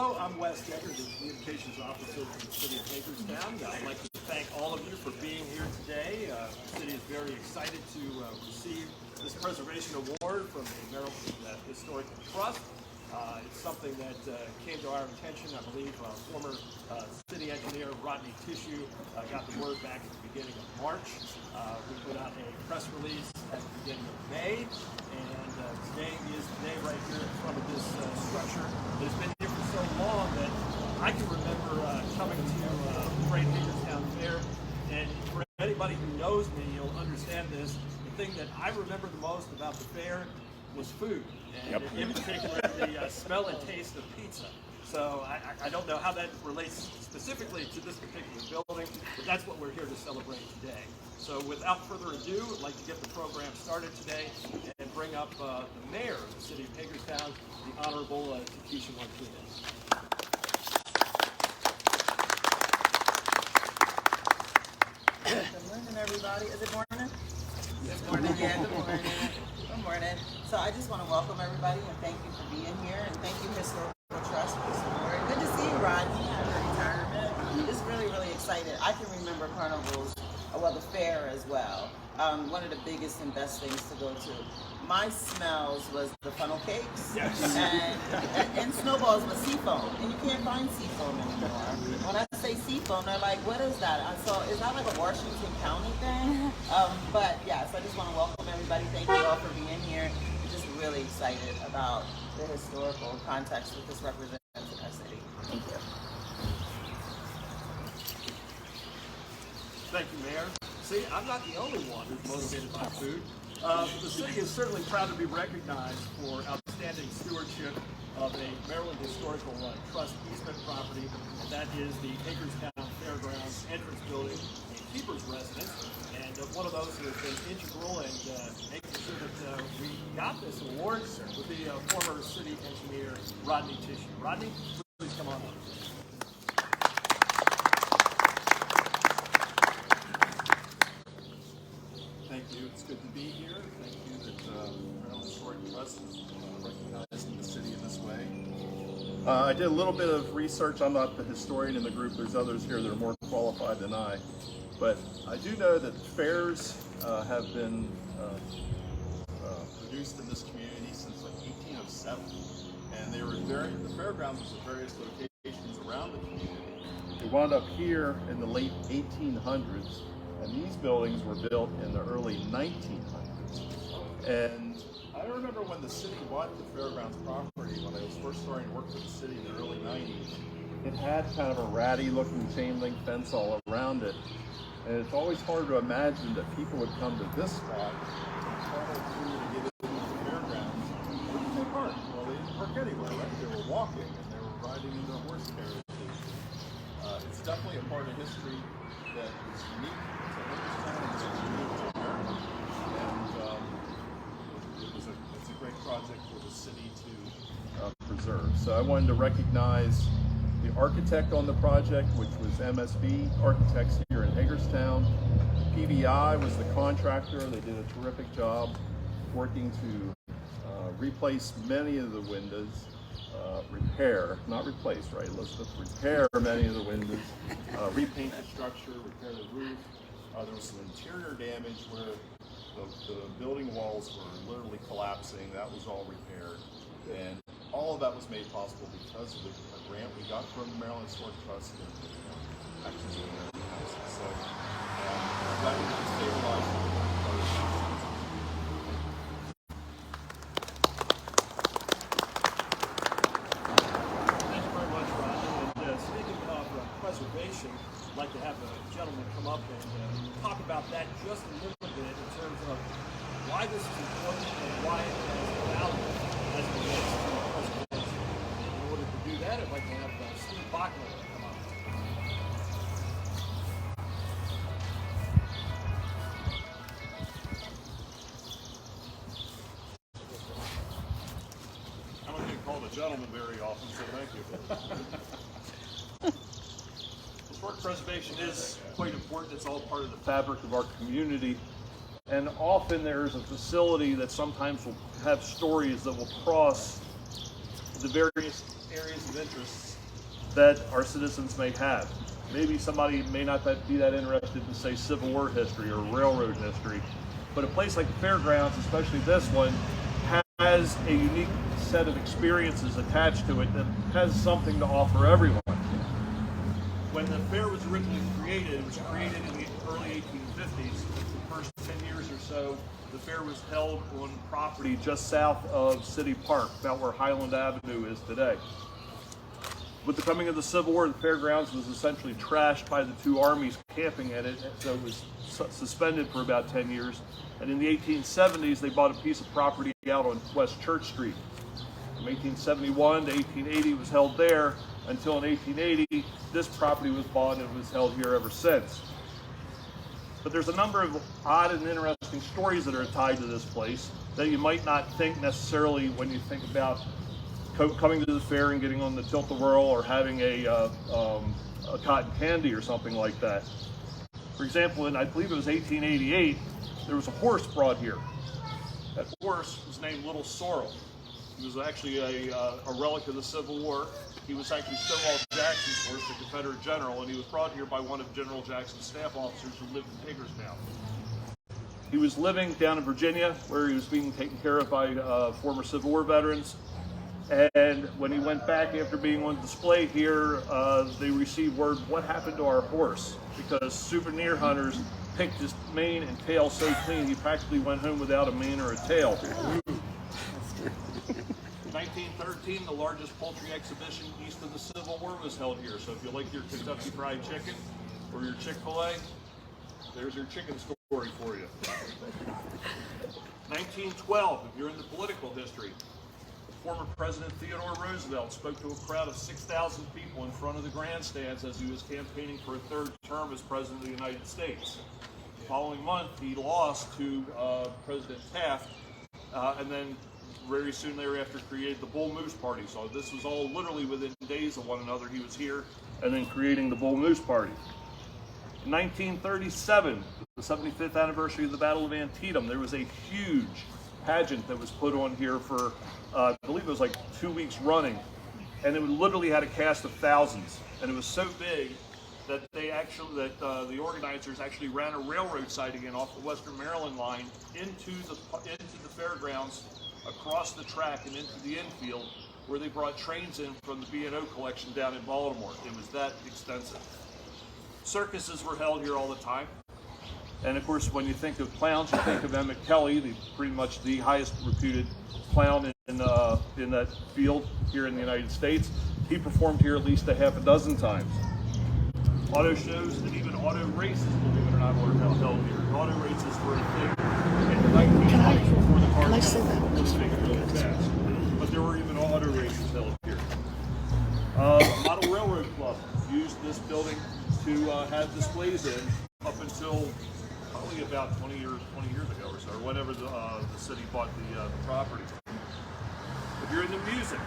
Hello, I'm Wes Decker, the Communications Officer from the City of Hagerstown. I'd like to thank all of you for being here today. The city is very excited to receive this preservation award from the Maryland Historical Trust. It's something that came to our attention. I believe former city engineer Rodney Tissue got the word back at the beginning of March. We put out a press release at the beginning of May, and today is the day right here in front of this structure that has been here for so long that I can remember coming to Great Hagerstown Fair, and for anybody who knows me, you'll understand this. The thing that I remember the most about the fair was food, and in particular the smell and taste of pizza. So I don't know how that relates specifically to this particular building, but that's what we're here to celebrate today. So without further ado, I'd like to get the program started today and bring up the mayor of the City of Hagerstown, the Honorable Takesha Martinez. Good morning, everybody. Is it morning? Good morning. Yeah, good morning. Good morning. So I just want to welcome everybody and thank you for being here, and thank you, Historical Trust, for this award. Good to see you, Rodney, after retirement. Just really, really excited. I can remember carnivals, well, the fair as well. One of the biggest and best things to go to. My smells was the funnel cakes, yes, and snowballs with seafoam, and you can't find seafoam anymore. When I say seafoam, they're like, what is that? So is that like a Washington County thing? But yeah, so I just want to welcome everybody. Thank you all for being here. I'm just really excited about the historical context that this represents in our city. Thank you. Thank you, Mayor. See, I'm not the only one who's motivated by food. The city is certainly proud to be recognized for outstanding stewardship of a Maryland Historical Trust easement property, and that is the Hagerstown Fairgrounds entrance building and keeper's residence. And one of those who has been integral in making sure that we got this award would be former city engineer Rodney Tissue. Rodney, please come on up. Thank you. It's good to be here. Thank you that Maryland Historic Trust is recognizing the city in this way. I did a little bit of research. I'm not the historian in the group. There's others here that are more qualified than I. But I do know that fairs have been produced in this community since like 1807. And they were the Fairgrounds was at various locations around the community. They wound up here in the late 1800s. And these buildings were built in the early 1900s. And I remember when the city bought the Fairgrounds property, when I was first starting to work for the city in the early 90s, it had kind of a ratty looking chain link fence all around it. And it's always hard to imagine that people would come to this spot and travel through to get into the Fairgrounds. Where did they park? Well, they didn't park anywhere, right? They were walking and they were riding in their horse carriages. It's definitely a part of history that is unique to Hagerstown and it's unique to America. And it's a great project for the city to preserve. So I wanted to recognize the architect on the project, which was MSB Architects here in Hagerstown. PBI was the contractor. They did a terrific job working to replace many of the windows. Repair, not replace, right, Elizabeth? Repair many of the windows, repaint the structure, repair the roof. There was some interior damage where the building walls were literally collapsing. That was all repaired. And all of that was made possible because of the grant we got from the Maryland Historic Trust and actually the American Council. So I'm glad we could stabilize it. Preservation. I'd like to have the gentleman come up and talk about that just a little bit in terms of why this is important and why it has value as it relates to preservation. In order to do that, I'd like to have Steve Bachman come up. I don't get called a gentleman very often, so thank you. Historic preservation is quite important. It's all part of the Fabric of our community, and often there's a facility that sometimes will have stories that will cross the various areas of interest that our citizens may have. Maybe somebody may not be that interested in, say, Civil War history or railroad history, but a place like the Fairgrounds, especially this one, has a unique set of experiences attached to it that has something to offer everyone. When the fair was originally created, it was created in the early 1850s. The first 10 years or so, the fair was held on property Just south of City Park, about where Highland Avenue is today. With the coming of the Civil War, the Fairgrounds was essentially trashed by the two armies camping at it, so it was suspended for about 10 years. And in the 1870s, they bought a piece of property out on West Church Street. From 1871 to 1880, it was held there, until in 1880, this property was bought and it was held here ever since. But there's a number of odd and interesting stories that are tied to this place that you might not think necessarily when you think about coming to the fair and getting on the tilt-a-whirl or having a cotton candy or something like that. For example, in I believe it was 1888, there was a horse brought here. That horse was named Little Sorrel. He was actually a relic of the Civil War. He was actually Stonewall Jackson's horse, the Confederate general, and he was brought here by one of General Jackson's staff officers who lived in Hagerstown. He was living down in Virginia, where he was being taken care of by former Civil War veterans. And when he went back after being on display here, they received word, what happened to our horse? Because souvenir hunters picked his mane and tail so clean, he practically went home without a mane or a tail. In 1913, the largest poultry exhibition east of the Civil War was held here. So if you like your Kentucky Fried Chicken or your Chick-fil-A, there's your chicken story for you. 1912, if you're into political history, former President Theodore Roosevelt spoke to a crowd of 6,000 people in front of the grandstands as he was campaigning for a third term as President of the United States. The following month, he lost to President Taft, and then very soon thereafter created the Bull Moose Party. So this was all literally within days of one another. He was here and then creating the Bull Moose Party. In 1937, the 75th anniversary of the Battle of Antietam, there was a huge pageant that was put on here for, I believe it was like 2 weeks running, and it literally had a cast of thousands, and it was so big that the organizers actually ran a railroad siding in off the Western Maryland line into the fairgrounds, across the track and into the infield, where they brought trains in from the B&O collection down in Baltimore. It was that extensive. Circuses were held here all the time. And of course, when you think of clowns, you think of Emmett Kelly, pretty much the highest reputed clown in that field here in the United States. He performed here at least a half a dozen times. Auto shows and even auto races, believe it or not, were held here. Auto races were a thing in the 1900s before the cars got really fast. But there were even auto races held here. Model Railroad Club used this building to have displays in up until probably about 20 years ago or so, or whenever the city bought the property. If you're into music,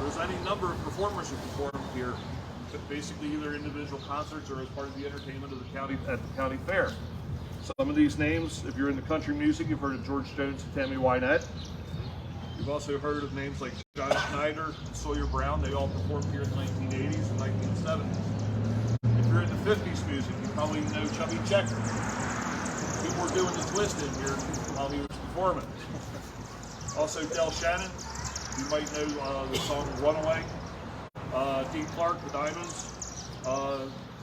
there's any number of performers who performed here, basically either individual concerts or as part of the entertainment of the county at the county fair. Some of these names, if you're into country music, you've heard of George Jones and Tammy Wynette. You've also heard of names like John Schneider and Sawyer Brown. They all performed here in the 1980s and 1970s. If you're into 50s music, you probably know Chubby Checker. People were doing the twist in here while he was performing. Also Del Shannon, you might know the song Runaway. Dean Clark, the Diamonds,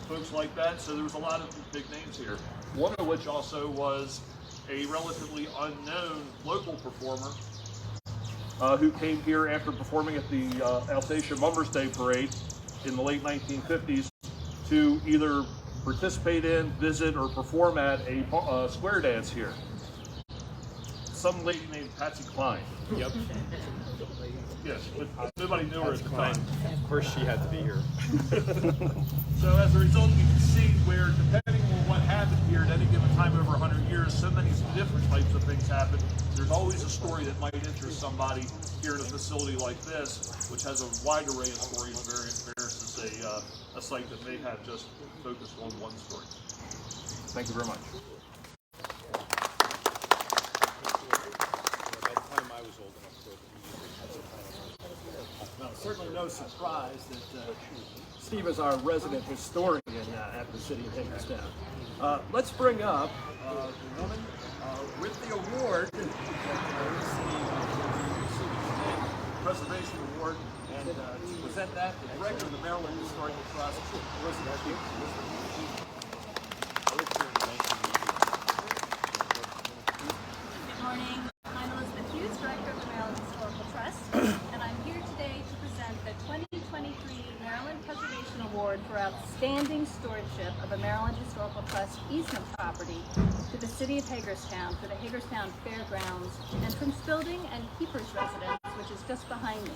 folks like that. So there was a lot of big names here. One of which also was a relatively unknown local performer who came here after performing at the Alsatia Mummers Day Parade in the late 1950s to either participate in, visit, or perform at a square dance here. Some lady named Patsy Cline. Yep. Yes, but nobody knew her at the time. Of course she had to be here. So as a result, you can see where, depending on what happened here at any given time over 100 years, so many different types of things happen. There's always a story that might interest somebody here in a facility like this, which has a wide array of stories versus a site that may have just focused on one story. Thank you very much. By the time I was old enough to go to the certainly no surprise that Steve is our resident historian at the City of Hagerstown. Let's bring up the woman with the award, the Preservation Award, and to present that, the Director of the Maryland Historical Trust, Elizabeth Hughes. Good morning. I'm Elizabeth Hughes, Director of the Maryland Historical Trust, and I'm here today to present the 2023 Maryland Preservation Award for Outstanding Stewardship of a Maryland Historical Trust easement property to the City of Hagerstown for the Hagerstown Fairgrounds entrance building and keeper's residence, which is just behind me.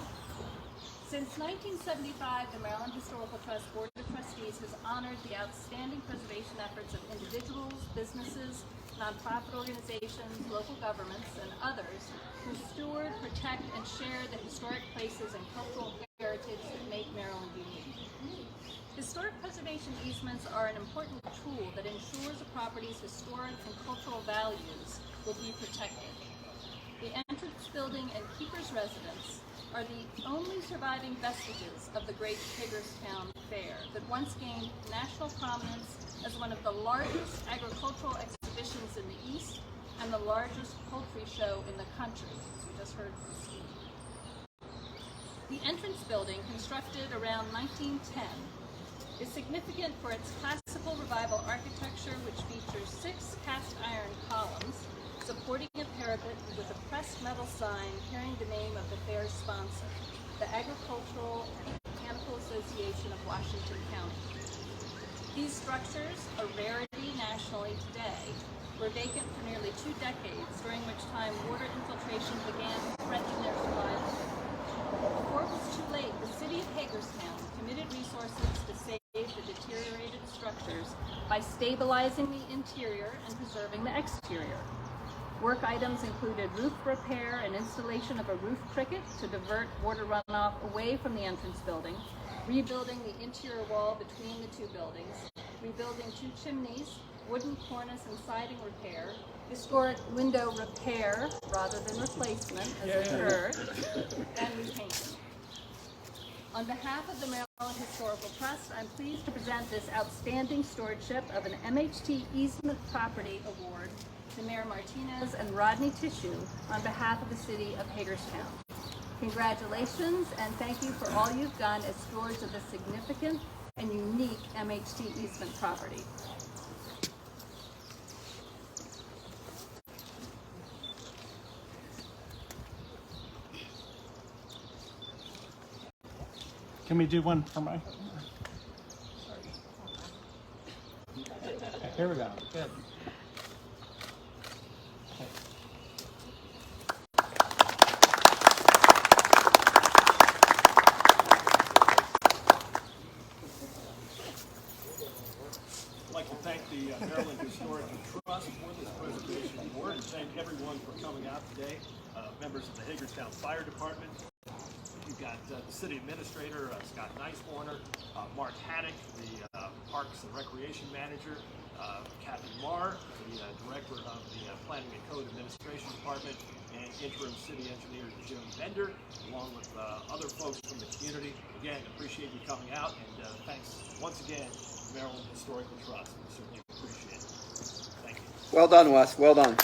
Since 1975, the Maryland Historical Trust Board of Trustees has honored the outstanding preservation efforts of individuals, businesses, nonprofit organizations, local governments, and others who steward, protect, and share the historic places and cultural heritage that make Maryland unique. Historic preservation easements are an important tool that ensures a property's historic and cultural values will be protected. The entrance building and keeper's residence are the only surviving vestiges of the Great Hagerstown Fair that once gained national prominence as one of the largest agricultural exhibitions in the East and the largest poultry show in the country, as we just heard from Steve. The entrance building, constructed around 1910, is significant for its classical revival architecture, which features 6 cast iron columns supporting a parapet with a pressed metal sign carrying the name of the fair's sponsor, the Agricultural and Mechanical Association of Washington County. These structures, a rarity nationally today, were vacant for nearly 2 decades, during which time water infiltration began threatening their survival. Before it was too late, the City of Hagerstown committed resources to save the deteriorated structures by stabilizing the interior and preserving the exterior. Work items included roof repair and installation of a roof cricket to divert water runoff away from the entrance building, rebuilding the interior wall between the 2 buildings, rebuilding 2 chimneys, wooden cornice and siding repair, historic window repair rather than replacement, as we heard, and repainting. On behalf of the Maryland Historical Trust, I'm pleased to present this outstanding stewardship of an MHT Easement Property Award to Mayor Martinez and Rodney Tissue on behalf of the City of Hagerstown. Congratulations, and thank you for all you've done as stewards of this significant and unique MHT easement property. Can we do one for my? Here we go. Good. I'd like to thank the Maryland Historical Trust for this preservation award, and thank everyone for coming out today. Members of the Hagerstown Fire Department. You've got the City Administrator, Scott Niceborner, Mark Haddock, the Parks and Recreation Manager, Kathy Marr, the Director of the Planning and Code Administration Department, and Interim City Engineer Jim Bender, along with other folks from the community. Again, appreciate you coming out, and thanks once again to Maryland Historical Trust. We certainly appreciate it. Thank you. Well done, Wes. Well done.